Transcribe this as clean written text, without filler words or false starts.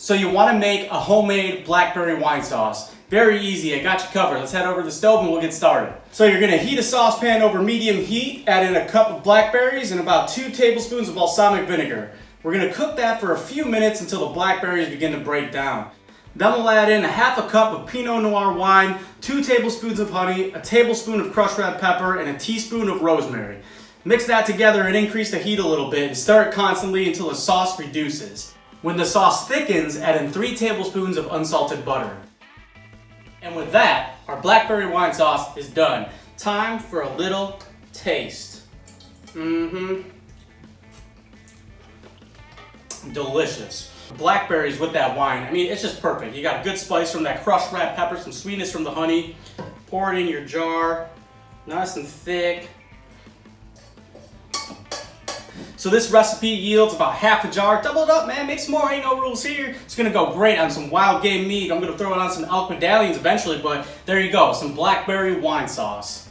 So you want to make a homemade blackberry wine sauce. Very easy, I got you covered. Let's head over to the stove and we'll get started. So you're gonna heat a saucepan over medium heat, add in a cup of blackberries and about 2 tablespoons of balsamic vinegar. We're gonna cook that for a few minutes until the blackberries begin to break down. Then we'll add in ½ cup of Pinot Noir wine, 2 tablespoons of honey, a tablespoon of crushed red pepper, and a teaspoon of rosemary. Mix that together and increase the heat a little bit and stir it constantly until the sauce reduces. When the sauce thickens, add in 3 tablespoons of unsalted butter. And with that, our blackberry wine sauce is done. Time for a little taste. Delicious. Blackberries with that wine, I mean, it's just perfect. You got a good spice from that crushed red pepper, some sweetness from the honey. Pour it in your jar, nice and thick. So this recipe yields about ½ a jar. Double it up, man, make some more, ain't no rules here. It's gonna go great on some wild game meat. I'm gonna throw it on some elk medallions eventually, but there you go, some blackberry wine sauce.